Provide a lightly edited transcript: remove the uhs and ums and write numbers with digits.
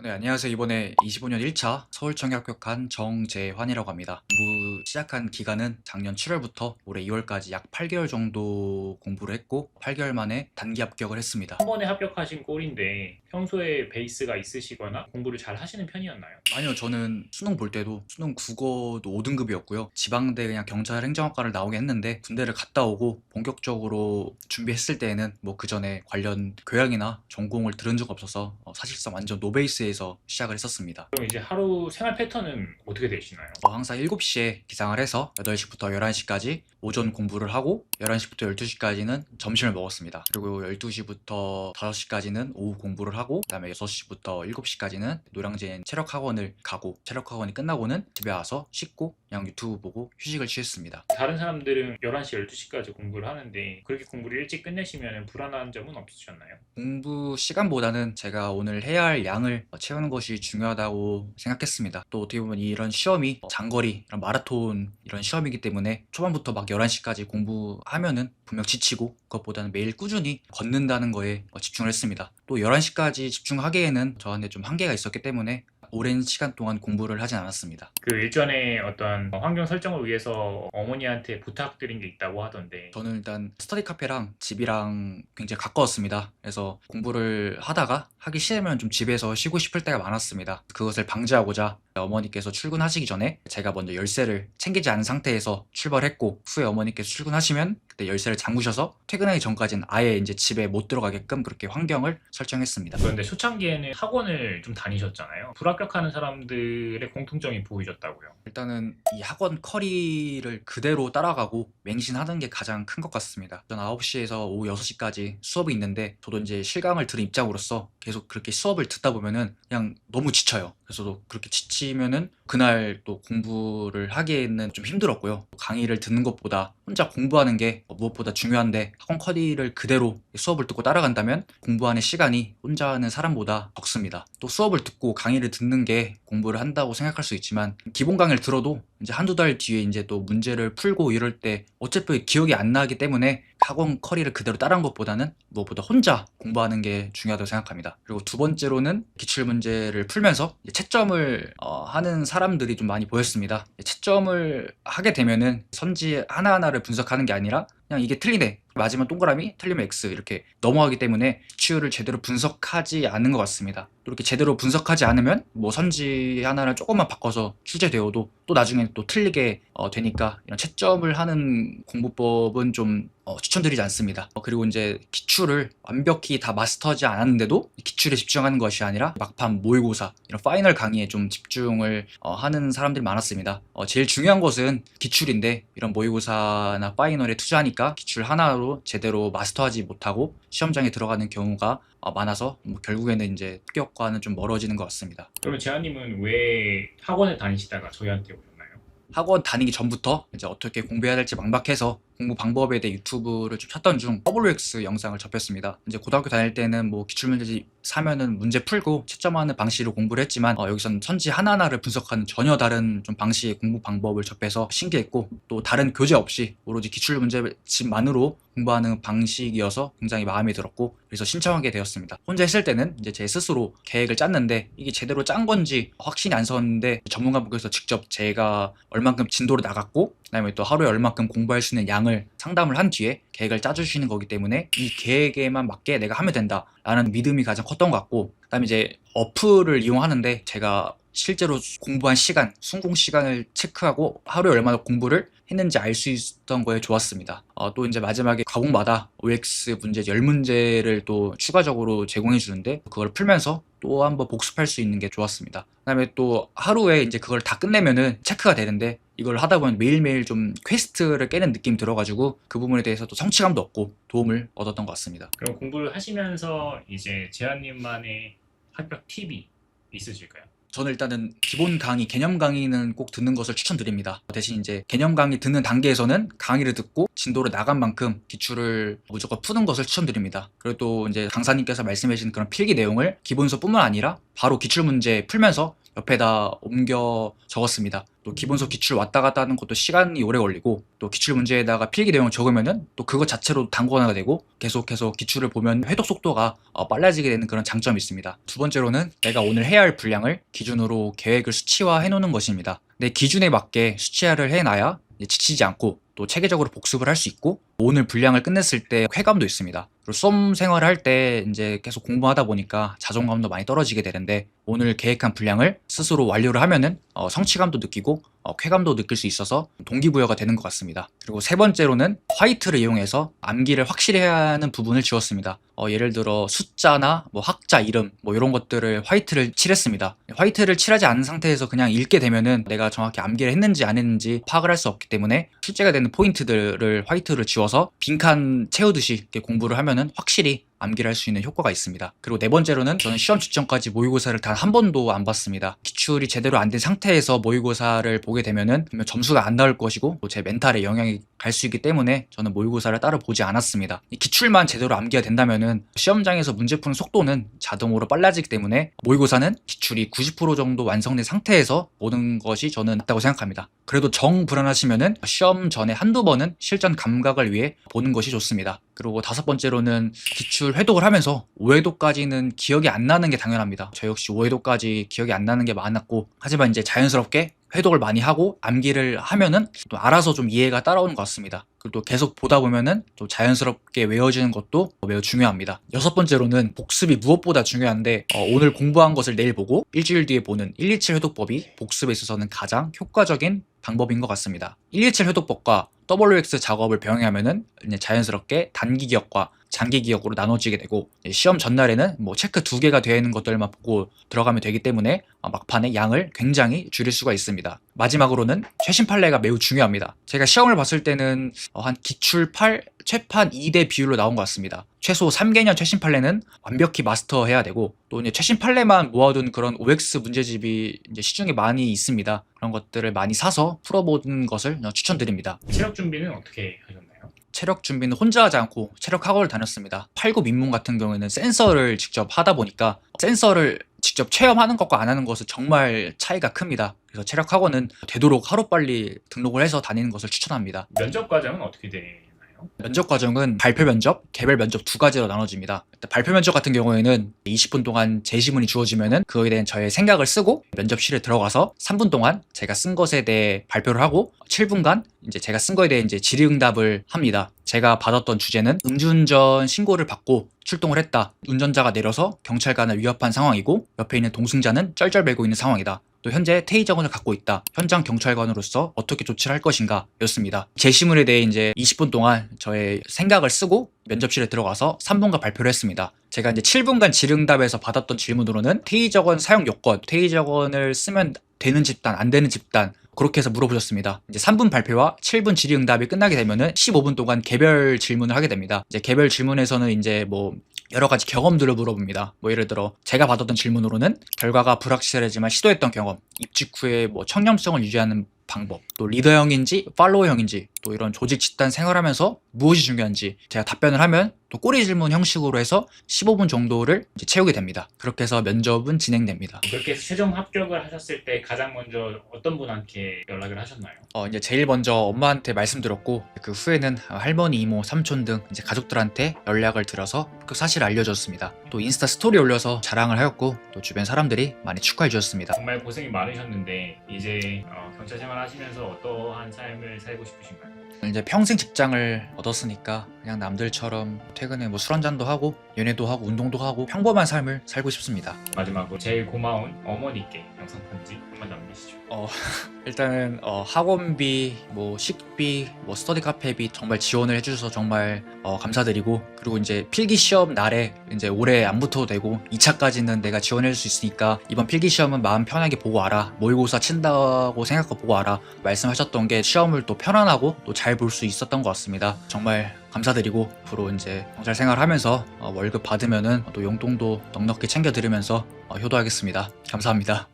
네, 안녕하세요. 이번에 25년 1차 서울청약 합격한 정재환이라고 합니다. 공부 시작한 기간은 작년 7월부터 올해 2월까지 약 8개월 정도 공부를 했고 8개월 만에 단기 합격을 했습니다. 한 번에 합격하신 꼴인데 평소에 베이스가 있으시거나 공부를 잘 하시는 편이었나요? 아니요, 저는 수능 볼 때도 수능 국어도 5등급이었고요. 지방대 그냥 경찰 행정학과를 나오게 했는데 군대를 갔다 오고 본격적으로 준비했을 때에는 뭐 그 전에 관련 교양이나 전공을 들은 적 없어서 사실상 완전 노베이스에서 시작을 했었습니다. 그럼 이제 하루 생활 패턴은 어떻게 되시나요? 항상 7시에 기상을 해서 8시부터 11시까지 오전 공부를 하고 11시부터 12시까지는 점심을 먹었습니다. 그리고 12시부터 5시까지는 오후 공부를 하고 그다음에 6시부터 7시까지는 노량진 체력학원을 가고 체력학원이 끝나고는 집에 와서 씻고 그냥 유튜브 보고 휴식을 취했습니다. 다른 사람들은 11시, 12시까지 공부를 하는데 그렇게 공부를 일찍 끝내시면 불안한 점은 없으셨나요? 공부 시간보다는 제가 오늘 해야 할 양을 채우는 것이 중요하다고 생각했습니다. 또 어떻게 보면 이런 시험이 장거리, 이런 마라톤 이런 시험이기 때문에 초반부터 막 11시까지 공부하면은 분명 지치고 그것보다는 매일 꾸준히 걷는다는 거에 집중을 했습니다. 또 11시까지 집중하기에는 저한테 좀 한계가 있었기 때문에 오랜 시간 동안 공부를 하진 않았습니다. 그 일전에 어떤 환경 설정을 위해서 어머니한테 부탁드린 게 있다고 하던데 저는 일단 스터디 카페랑 집이랑 굉장히 가까웠습니다. 그래서 공부를 하다가 하기 싫으면 좀 집에서 쉬고 싶을 때가 많았습니다. 그것을 방지하고자 어머니께서 출근하시기 전에 제가 먼저 열쇠를 챙기지 않은 상태에서 출발했고 후에 어머니께서 출근하시면 그때 열쇠를 잠그셔서 퇴근하기 전까지는 아예 이제 집에 못 들어가게끔 그렇게 환경을 설정했습니다. 그런데 초창기에는 학원을 좀 다니셨잖아요. 불합격하는 사람들의 공통점이 보이셨다고요. 일단은 이 학원 커리를 그대로 따라가고 맹신하는 게 가장 큰 것 같습니다. 전 9시에서 오후 6시까지 수업이 있는데 저도 이제 실강을 들은 입장으로서 계속 그렇게 수업을 듣다 보면은 그냥 너무 지쳐요. 그래서 또 그렇게 지치면은 그날 또 공부를 하기에는 좀 힘들었고요. 강의를 듣는 것보다 혼자 공부하는 게 무엇보다 중요한데 학원 커리를 그대로 수업을 듣고 따라간다면 공부하는 시간이 혼자 하는 사람보다 적습니다. 또 수업을 듣고 강의를 듣는 게 공부를 한다고 생각할 수 있지만 기본 강의를 들어도 이제 한두 달 뒤에 이제 또 문제를 풀고 이럴 때 어차피 기억이 안 나기 때문에 학원 커리를 그대로 따라한 것보다는 무엇보다 혼자 공부하는 게 중요하다고 생각합니다. 그리고 두 번째로는 기출문제를 풀면서 채점을 하는 사람들이 좀 많이 보였습니다. 채점을 하게 되면은 선지 하나하나를 분석하는 게 아니라 그냥 이게 틀리네, 맞으면 동그라미, 틀리면 X 이렇게 넘어가기 때문에 기출을 제대로 분석하지 않는 것 같습니다. 또 이렇게 제대로 분석하지 않으면 뭐 선지 하나를 조금만 바꿔서 출제되어도 또 나중에 또 틀리게 되니까 이런 채점을 하는 공부법은 좀 추천드리지 않습니다. 그리고 이제 기출을 완벽히 다 마스터하지 않았는데도 기출에 집중하는 것이 아니라 막판 모의고사 이런 파이널 강의에 좀 집중을 하는 사람들이 많았습니다. 제일 중요한 것은 기출인데 이런 모의고사나 파이널에 투자하니까 기출 하나로 제대로 마스터하지 못하고 시험장에 들어가는 경우가 많아서 결국에는 이제 합격과는 좀 멀어지는 것 같습니다. 그러면 재환님은 왜 학원을 다니시다가 저희한테 오셨나요? 학원 다니기 전부터 이제 어떻게 공부해야 될지 막막해서 공부 방법에 대해 유튜브를 좀 찾던 중 WX 영상을 접했습니다. 이제 고등학교 다닐 때는 뭐 기출문제집 사면은 문제 풀고 채점하는 방식으로 공부를 했지만 여기서는 선지 하나하나를 분석하는 전혀 다른 좀 방식의 공부 방법을 접해서 신기했고 또 다른 교재 없이 오로지 기출문제집만으로 공부하는 방식이어서 굉장히 마음에 들었고 그래서 신청하게 되었습니다. 혼자 했을 때는 이제 제 스스로 계획을 짰는데 이게 제대로 짠 건지 확신이 안 섰는데 전문가분께서 직접 제가 얼만큼 진도를 나갔고 그다음에 또 하루에 얼만큼 공부할 수 있는 양을 상담을 한 뒤에 계획을 짜주시는 거기 때문에 이 계획에만 맞게 내가 하면 된다라는 믿음이 가장 컸던 것 같고 그다음에 이제 어플을 이용하는데 제가 실제로 공부한 시간, 순공 시간을 체크하고 하루에 얼마나 공부를 했는지 알 수 있었던 거에 좋았습니다. 또 이제 마지막에 과목마다 OX 문제 10문제를 또 추가적으로 제공해 주는데 그걸 풀면서 또 한번 복습할 수 있는 게 좋았습니다. 그다음에 또 하루에 이제 그걸 다 끝내면은 체크가 되는데 이걸 하다 보면 매일매일 좀 퀘스트를 깨는 느낌이 들어가지고 그 부분에 대해서 또 성취감도 얻고 도움을 얻었던 것 같습니다. 그럼 공부를 하시면서 이제 재환님만의 합격 팁이 있으실까요? 저는 일단은 기본 강의, 개념 강의는 꼭 듣는 것을 추천드립니다. 대신 이제 개념 강의 듣는 단계에서는 강의를 듣고 진도를 나간 만큼 기출을 무조건 푸는 것을 추천드립니다. 그리고 또 이제 강사님께서 말씀해 주신 그런 필기 내용을 기본서뿐만 아니라 바로 기출 문제 풀면서 옆에다 옮겨 적었습니다. 또 기본서 기출 왔다 갔다 하는 것도 시간이 오래 걸리고, 또 기출 문제에다가 필기 내용 적으면은 또 그것 자체로 단권화가 되고, 계속해서 기출을 보면 회독 속도가 빨라지게 되는 그런 장점이 있습니다. 두 번째로는 내가 오늘 해야 할 분량을 기준으로 계획을 수치화해 놓는 것입니다. 내 기준에 맞게 수치화를 해놔야 지치지 않고 또 체계적으로 복습을 할 수 있고, 오늘 분량을 끝냈을 때 쾌감도 있습니다. 그리고 수험 생활을 할 때 이제 계속 공부하다 보니까 자존감도 많이 떨어지게 되는데, 오늘 계획한 분량을 스스로 완료를 하면은 성취감도 느끼고 쾌감도 느낄 수 있어서 동기부여가 되는 것 같습니다. 그리고 세 번째로는 화이트를 이용해서 암기를 확실히 해야 하는 부분을 지웠습니다. 예를 들어 숫자나 뭐 학자 이름 뭐 이런 것들을 화이트를 칠했습니다. 화이트를 칠하지 않은 상태에서 그냥 읽게 되면은 내가 정확히 암기를 했는지 안 했는지 파악을 할 수 없기 때문에 출제가 되는 포인트들을 화이트를 지워서 빈칸 채우듯이 이렇게 공부를 하면은 확실히 암기를 할 수 있는 효과가 있습니다. 그리고 네 번째로는 저는 시험 직전까지 모의고사를 단 한 번도 안 봤습니다. 기출이 제대로 안 된 상태에서 모의고사를 보게 되면은 분명 점수가 안 나올 것이고 또 제 멘탈에 영향이 갈 수 있기 때문에 저는 모의고사를 따로 보지 않았습니다. 이 기출만 제대로 암기가 된다면은 시험장에서 문제 푸는 속도는 자동으로 빨라지기 때문에 모의고사는 기출이 90% 정도 완성된 상태에서 보는 것이 저는 맞다고 생각합니다. 그래도 정 불안하시면은 시험 전에 한두 번은 실전 감각을 위해 보는 것이 좋습니다. 그리고 다섯 번째로는 기출 회독을 하면서 5회독까지는 기억이 안 나는 게 당연합니다. 저 역시 5회독까지 기억이 안 나는 게 많았고, 하지만 이제 자연스럽게 회독을 많이 하고 암기를 하면은 또 알아서 좀 이해가 따라오는 것 같습니다. 그리고 또 계속 보다 보면은 또 자연스럽게 외워지는 것도 매우 중요합니다. 여섯 번째로는 복습이 무엇보다 중요한데, 오늘 공부한 것을 내일 보고 일주일 뒤에 보는 127 회독법이 복습에 있어서는 가장 효과적인 방법인 것 같습니다. 127 회독법과 WX 작업을 병행하면은 이제 자연스럽게 단기 기억과 장기 기억으로 나눠지게 되고, 시험 전날에는 뭐 체크 2개가 되어 있는 것들만 보고 들어가면 되기 때문에 막판에 양을 굉장히 줄일 수가 있습니다. 마지막으로는 최신 판례가 매우 중요합니다. 제가 시험을 봤을 때는 한 기출 8, 최판 2대 비율로 나온 것 같습니다. 최소 3개년 최신 판례는 완벽히 마스터해야 되고, 또 이제 최신 판례만 모아둔 그런 OX 문제집이 이제 시중에 많이 있습니다. 그런 것들을 많이 사서 풀어보는 것을 추천드립니다. 체력 준비는 어떻게 하셨나요? 체력 준비는 혼자 하지 않고 체력 학원을 다녔습니다. 8급 입문 같은 경우에는 센서를 직접 하다 보니까 센서를 직접 체험하는 것과 안 하는 것은 정말 차이가 큽니다. 그래서 체력 학원은 되도록 하루빨리 등록을 해서 다니는 것을 추천합니다. 면접 과정은 어떻게 되나요? 면접 과정은 발표 면접, 개별 면접 두 가지로 나눠집니다. 발표 면접 같은 경우에는 20분 동안 제시문이 주어지면은 그거에 대한 저의 생각을 쓰고 면접실에 들어가서 3분 동안 제가 쓴 것에 대해 발표를 하고 7분간 이제 제가 쓴 거에 대해 이제 질의응답을 합니다. 제가 받았던 주제는 음주운전 신고를 받고 출동을 했다. 운전자가 내려서 경찰관을 위협한 상황이고 옆에 있는 동승자는 쩔쩔매고 있는 상황이다. 또 현재 테이저건을 갖고 있다. 현장 경찰관으로서 어떻게 조치를 할 것인가 였습니다. 제시문에 대해 이제 20분 동안 저의 생각을 쓰고 면접실에 들어가서 3분간 발표를 했습니다. 제가 이제 7분간 질의응답에서 받았던 질문으로는 테이저건 사용 요건, 테이저건을 쓰면 되는 집단, 안 되는 집단, 그렇게 해서 물어보셨습니다. 이제 3분 발표와 7분 질의응답이 끝나게 되면은 15분 동안 개별 질문을 하게 됩니다. 이제 개별 질문에서는 이제 뭐 여러 가지 경험들을 물어봅니다. 뭐 예를 들어 제가 받았던 질문으로는 결과가 불확실하지만 시도했던 경험, 입직 후에 뭐 청렴성을 유지하는 방법, 또 리더형인지 팔로워형인지, 또 이런 조직 집단 생활하면서 무엇이 중요한지 제가 답변을 하면 또 꼬리 질문 형식으로 해서 15분 정도를 이제 채우게 됩니다. 그렇게 해서 면접은 진행됩니다. 그렇게 해서 최종 합격을 하셨을 때 가장 먼저 어떤 분한테 연락을 하셨나요? 이제 제일 먼저 엄마한테 말씀드렸고, 그 후에는 할머니, 이모, 삼촌 등 이제 가족들한테 연락을 드려서 그 사실을 알려줬습니다. 또 인스타 스토리 올려서 자랑을 하였고, 또 주변 사람들이 많이 축하해 주셨습니다. 정말 고생이 많으셨는데 이제 경찰 생활 하시면서 어떠한 삶을 살고 싶으신가요? 이제 평생 직장을 얻었으니까 그냥 남들처럼 퇴근에 뭐 술 한잔도 하고 연애도 하고 운동도 하고 평범한 삶을 살고 싶습니다. 마지막으로 제일 고마운 어머니께 영상 편지 한번 남기시죠. 일단은 학원비, 뭐 식비, 뭐 스터디 카페비 정말 지원을 해주셔서 정말 감사드리고, 그리고 이제 필기 시험 날에 이제 올해 안 붙어도 되고 2차까지는 내가 지원해줄 수 있으니까 이번 필기 시험은 마음 편하게 보고 와라, 모의고사 친다고 생각하고 보고 와라 말씀하셨던 게 시험을 또 편안하고 또 잘 볼 수 있었던 것 같습니다. 정말 감사드리고, 앞으로 이제 경찰 생활하면서 월급 받으면은 또 용돈도 넉넉히 챙겨드리면서 효도하겠습니다. 감사합니다.